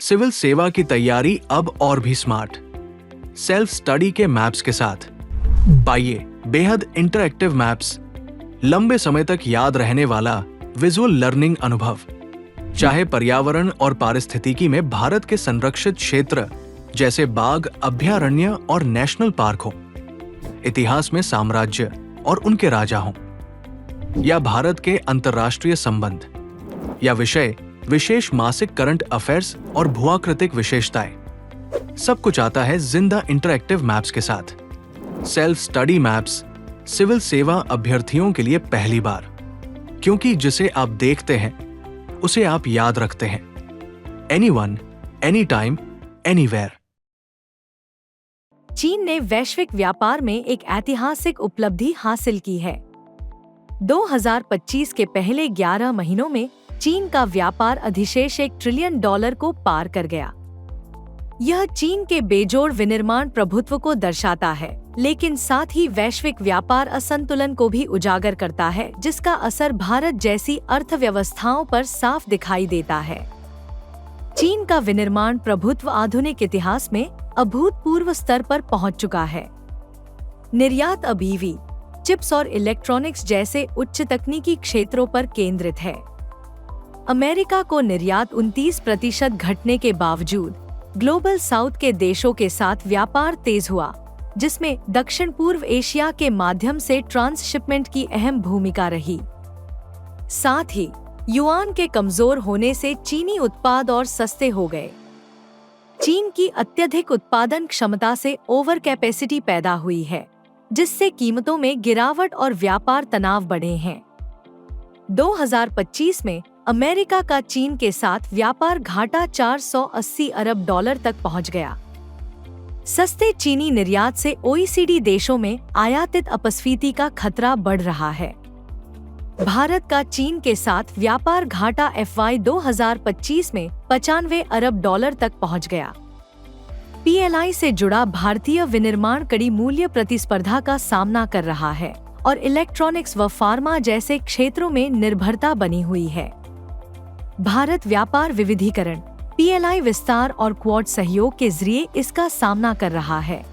Civil सेवा की तैयारी अब और भी स्मार्ट, सेल्फ स्टडी के मैप्स के साथ। पाइए बेहद इंटरैक्टिव मैप्स, लंबे समय तक याद रहने वाला विजुअल लर्निंग अनुभव। चाहे पर्यावरण और पारिस्थितिकी में भारत के संरक्षित क्षेत्र जैसे बाघ अभयारण्य और नेशनल पार्क हो, इतिहास में साम्राज्य और उनके राजा हों, या भारत के अंतर्राष्ट्रीय संबंध, या विषय विशेष मासिक करंट अफेयर्स और भूआकृतिक विशेषताएं, सब कुछ आता है जिंदा इंटरैक्टिव मैप्स के साथ। सेल्फ स्टडी मैप्स सिविल सेवा अभ्यर्थियों के लिए पहली बार, क्योंकि जिसे आप देखते हैं उसे आप याद रखते हैं। Anyone, any time, anywhere. चीन ने वैश्विक व्यापार में एक ऐतिहासिक उपलब्धि हासिल की है। 2025 के पहले 11 महीनों में चीन का व्यापार अधिशेष $1 ट्रिलियन को पार कर गया। यह चीन के बेजोड़ विनिर्माण प्रभुत्व को दर्शाता है, लेकिन साथ ही वैश्विक व्यापार असंतुलन को भी उजागर करता है, जिसका असर भारत जैसी अर्थव्यवस्थाओं पर साफ दिखाई देता है। चीन का विनिर्माण प्रभुत्व आधुनिक इतिहास में अभूतपूर्व स्तर पर पहुंच चुका है। निर्यात अब ईवी, चिप्स और इलेक्ट्रॉनिक्स जैसे उच्च तकनीकी क्षेत्रों पर केंद्रित है। अमेरिका को निर्यात 29% घटने के बावजूद ग्लोबल साउथ के देशों के साथ व्यापार तेज हुआ, जिसमें दक्षिण पूर्व एशिया के माध्यम से ट्रांसशिपमेंट की अहम भूमिका रही। साथ ही युआन के कमजोर होने से चीनी उत्पाद और सस्ते हो गए। चीन की अत्यधिक उत्पादन क्षमता से ओवर कैपेसिटी पैदा हुई है, जिससे कीमतों में गिरावट और व्यापार तनाव बढ़े हैं। 2025 में अमेरिका का चीन के साथ व्यापार घाटा $480 अरब तक पहुंच गया। सस्ते चीनी निर्यात से OECD देशों में आयातित अपस्फीति का खतरा बढ़ रहा है। भारत का चीन के साथ व्यापार घाटा FY 2025 में $95 अरब तक पहुंच गया। PLI से जुड़ा भारतीय विनिर्माण कड़ी मूल्य प्रतिस्पर्धा का सामना कर रहा है और इलेक्ट्रॉनिक्स व फार्मा जैसे क्षेत्रों में निर्भरता बनी हुई है। भारत व्यापार विविधीकरण, PLI विस्तार और क्वाड सहयोग के जरिए इसका सामना कर रहा है।